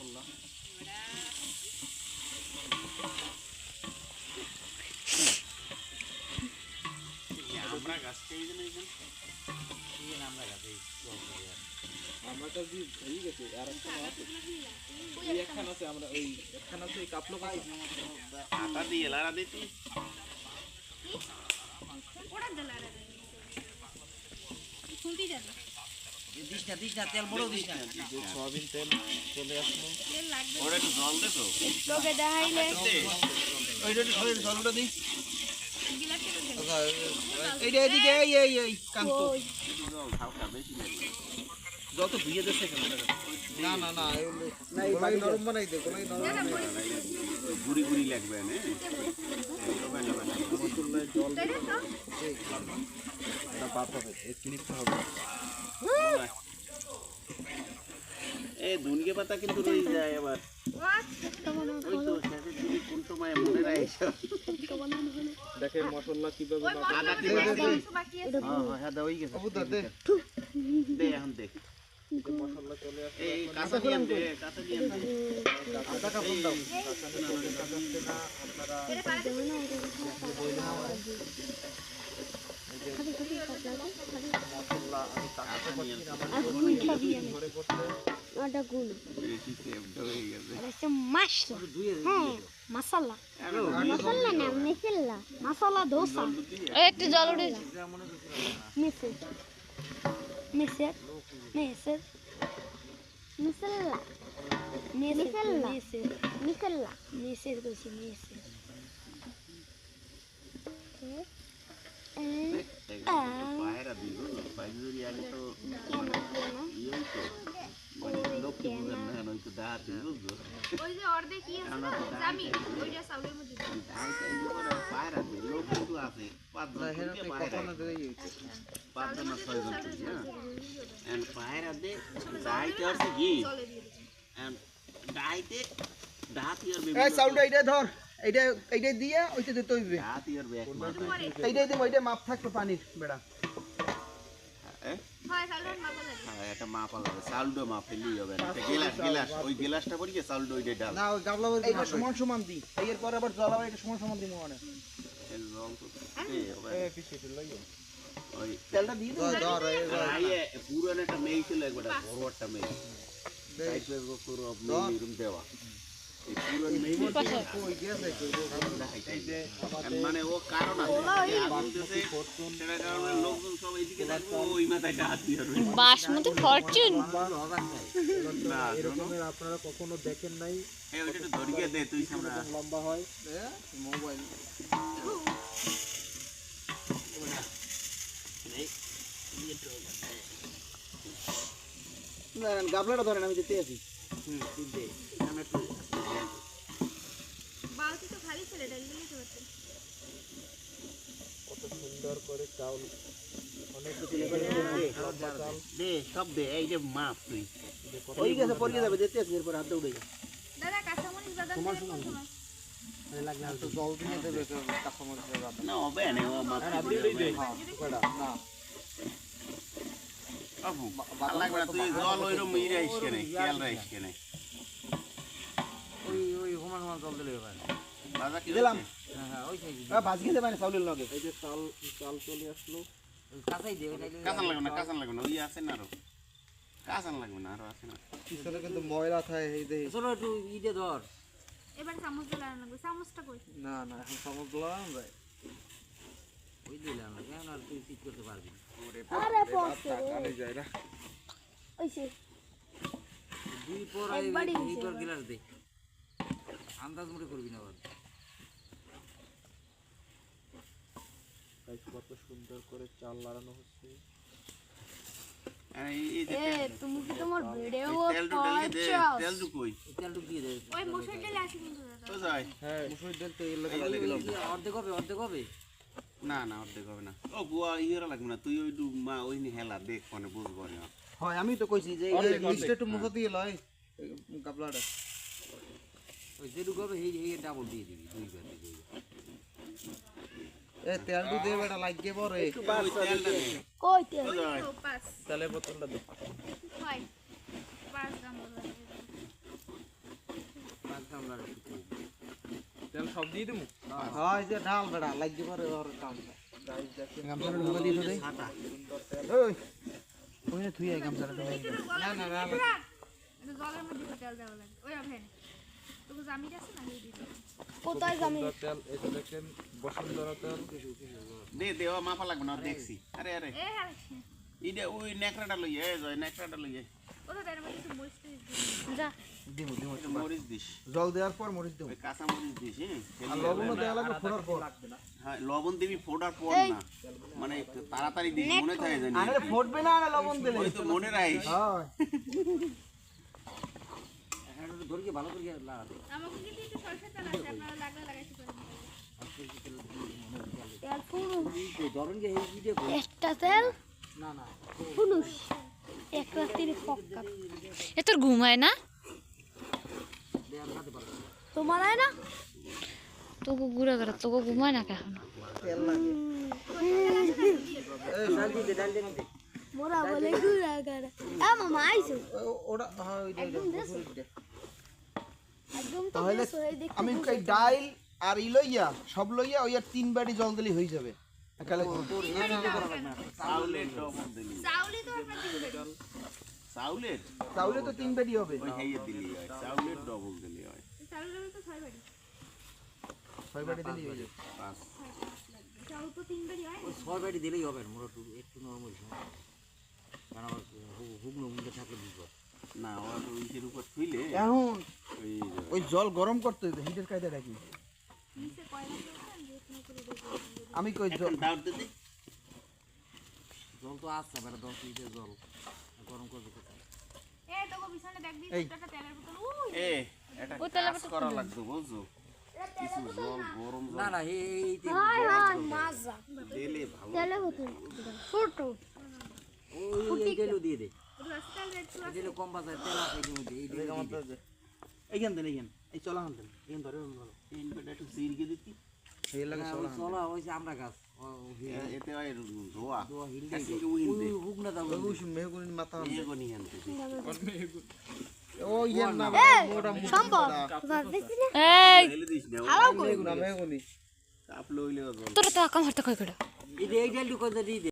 মশলা আমরা গাছ থেকে আমরা গাছে আমরা তো হয়ে গেছে আর একখান আছে আমরা ওই একখান আছে কাপলো পাই আটা দিয়ে লাড়া দিতি ওড়া দলাড়া শুনতি যা দিস না তেল বড় দিস না সয়াবিন তেল চলে আসলো তেল লাগবে ওরে একটু জল দে তো তোকে দেখাইলে ওইটা একটু জলটা দি এইটা এদিকে এই কান্ত হালকা বেশি লাগে যত ভিজে দিচ্ছে কেন না না না না এই বাড়ি নরম বানাই দে কোলাই নরম গুড়ি গুড়ি লাগবে না মশলায় জল দে এটা পাতা হবে এই ক্লিপটা হবে এই ধনিয়া পাতা কিন্তু রয়ে যায় আবার ওই তো সাথে তুমি কোন সময় মনে রাখছো দেখেন মশলা কিভাবে আদা কি বাকি আছে হ্যাঁ দাও হই গেছে আবু দে দে এখন দে মশলা চলে আসে এই কাঁচা দিয়ে দে কাঁচা দিয়ে দে আদা কাপড় দাও কাঁচা দিতে না আপনারা এটা পারে দেবেন না বইলে না মশলা আমি কাঁচা করছি আমার ঘরে করতে ওটা গুণ বেশি সেভড হয়ে গেছে এটা মাশলা হ্যাঁ মশলা মশলা না মিশলা মশলা দোসা একটু জল উঠে মিশে মিশে মিশে মিশলা মিশলা মিশলা মিশে কইছি মিশে পায়রা দিব পায়রি আগে তো ইয়ে তো লোক কি বুঝেন না নয় তো দাঁত বুঝছো ওই যে অর্ধে কি আছে না জামি ওইটা সাউলের মধ্যে পায়রা দে লোক কিন্তু আছে পাঁচ জন থেকে পায়রা পাঁচ জন ছয় জন হ্যাঁ এন্ড পায়রা দে দাইতে আছে কি এন্ড দাইতে দাঁত ইয়ার বেবি এই সাউন্ডটা এইটা ধর এইটা দিয়ে ওইটা দিতে হইবে দাঁত ইয়ার ব্যাক এইটা দিই ওইটা মাপ থাকবে পানির বেড়া হ্যাঁ সাউন্ড মাপ লাগে হ্যাঁ এটা মাপ লাগে সাউন্ড মাপ ফেলি হবে না গিলাস ওই গিলাসটা পড়ি কে সাউন্ড ওইটা ডাল না ওই গাবলা এইটা সমান সমান দি এর পর আবার জল আবার এটা সমান সমান দিমু মানে এই রং তো এই পিছে লইও ওই তেলটা দিয়ে দাও ধর এই পুরো একটা মেই ছিল একবার বড়টা মেই সাইড পে পুরো আপনি রুম দেওয়া এই পুরো মেই কই গেছে মানে ও কারণ আছে বলতেছে সেটা কারণে লোকজন সব এইদিকে থাকবে ওই মাথায় হাত দিয়ে ধরবে বাসমতি ফরচুন না এরকমের আপনারা কখনো দেখেন নাই এই ওইটা একটু ধরিয়ে দে তুই সামনে লম্বা হয় মোবাইল না গাবলাটা ধরেন আমি দিতে আছি তুই দে আমি একটু বালতি তো খালি ছেড়ে ডাল দিতে পারতেন কত সুন্দর করে চাউল অনেক কিছু দে সব দে এই যে মাপ তুই ওই গেছে পড়ে যাবে দিতে আছি এরপর হাতে উঠে দাদা কাঁচামরিচ দাদা সমান সমান এই লাগলে তো জল দিয়ে দেবে কাঁচামরিচ দাদা না হবে না ও মাপ দিয়ে দে না আবু লাগবে না তুই জল ওইরকম ইরে আইস কেন তেল রাইস কেন ওই সমান জল দিলে হবে ভাজা কি দিলাম হ্যাঁ ওই সাইজ ভাজি খেতে পারে চাউলের লগে এই যে চাল চলে আসলো কাঁচাই দে কাঁচান লাগবে না ওই আছে না আরো কাঁচান লাগবে না আরো আছে না পিছনে কিন্তু ময়লা থাকে এই দে চলো একটু ইদে ধর এবার চামচ লাগানো লাগবে চামচটা কই না না এখন চামচ লাগানো যায় ওই দিলাম না কেন আর তুই ফিট করতে পারবি আরে টাকা যায় না ওইছে দুই পর এই পর গিলাস দে আন্দাজ মতো করবি না আবার কত সুন্দর করে চাল লাগানো হচ্ছে তুমি কি তোমার ভিডিও তেল দু কই তেল দু দিয়ে দে ওই মসুর তেল আছে কিন্তু দাদা তো যাই হ্যাঁ মসুর তেল তো এর লাগে অর্ধেক হবে না না অর্ধেক হবে না ও বুয়া ইয়েরা লাগবে না তুই ওই মা ওই নি হেলা দেখ কোনে বুঝবো না হয় আমি তো কইছি যে এই লিস্টে একটু মুখ দিয়ে লয় গাবলাটা ওই যেটুকু হবে এই ডাবল দিয়ে দিবি দুই বার দিবি এ তেল দু দে বেটা লাগে বড় এই কই তেল পাস তেলের বোতলটা দে হয় 5 গ্রাম সব দিয়ে দেবো হ্যাঁ এই যে ঢাল বেড়া লাগি পরে ওর কাম গামছাটা ঢুকা দিয়ে দে ওই ওই থুই আই গামছাটা ঢুকা দে না না না এটা জলের মধ্যে তেল দেওয়া লাগে ওই আভেন তোকে জামিটা আছে না দিয়ে দিতে কোথায় জামি তেল এটা দেখেন বসুন্ধরা তেল দে দেওয়া মাপা লাগবে না দেখছি আরে আরে এ হ্যাঁ ইডে ওই নেকড়াটা লইয়ে জয় নেকড়াটা লইয়ে কোথায় তার মধ্যে একটু মরিচ যা দিমু দিমু এটা মরিচ দিস জল দেওয়ার পর মরিচ দেবো ওই কাঁচা মরিচ দিস আর লবণও দেওয়া লাগবে ফোড়ার পর হ্যাঁ লবণ দিবি ফোড়ার পর না মানে তাড়াতাড়ি দিস মনে থাকে জানি আরে ফুটবে না আরে লবণ দিলে ওই তো মনে রাখিস হ্যাঁ আমাকে কিন্তু একটু সরষের তেল আছে আপনারা লাগলে লাগাইতে পারেন তেল ফুরু একটা তেল না না ফুনুস এক রাত্রির পক্কা এ তোর ঘুমায় না তোমার আয় না তোকে ঘুরে ঘুরে তোকে ঘুমায় না কেন তেল লাগে এই ডাল দিতে মোরা বলে ঘুরা গড়া আ মামা আইছো ওটা হ্যাঁ ওই দে একদম তো তাহলে বেশ হয়ে দেখতে আমি কই ডাইল আর ই লইয়া সব লইয়া ওই আর 3 বাটি জল দিলে হয়ে যাবে একালে চাউলের ডবল দিলি চাউলি তো আপনার দিবেন চাউলের তাহলে তো 3 বাটি হবে ওই হেয়ে দিলি হয় চাউলের ডবল দিলি হয় চাউল তো 6 বাটি 6 বাটি দিলেই হয়ে যাবে পাঁচ চাউল তো 3 বাটি হয় ছয় বাড়ি দিলেই হবে মোরা একটু নরমাল কারণ আমার হুগনো মুখে থাকলে বুঝবো না ওর ওইটার উপর থুইলে এখন ওই ওই জল গরম করতে হইতো হিটের কায়দাটা কি নিচে কয়লা দিয়েছেন যে তুমি করে দেবেন আমি কই এখন দাও দিদি জল তো আসছে বেলা 10 লিটার জল গরম করবে কোথায় এ তোকে বিছানে ব্যাগ দিয়ে একটা তেলের বোতল ওই এ এটা কাজ করা লাগবে বুঝছো কিছু জল গরম না জল না এই হায় হায় মাজা দিলে ভালো তেলে হতো ফুটো ওই তেলও দিয়ে দে রাস্তায় একটু তেল কম বাজায় তেল আছে এই মধ্যে এই দিকে এইখান দেন এইখান এই চলা হান দেন এইখান ধরে ভালো তিন বেটা একটু সিরকে দিতি এই লাগে চলা হান চলা হইছে আমরা গাছ এতে হয় ধোয়া দোয়া হিল কাছে কি উইন দে হুগনা দাও ওই শুন মেহগুনি মাথা এগো নি আনতে ও ইয়া না মোটা সম্ভব ভাবতেছি না এই ঢেলে দিস না মেহগুনি চাপ লইলে জল তোরা তো কাম হারতে কই করে এই যে এই ডালটু কই দিয়ে দে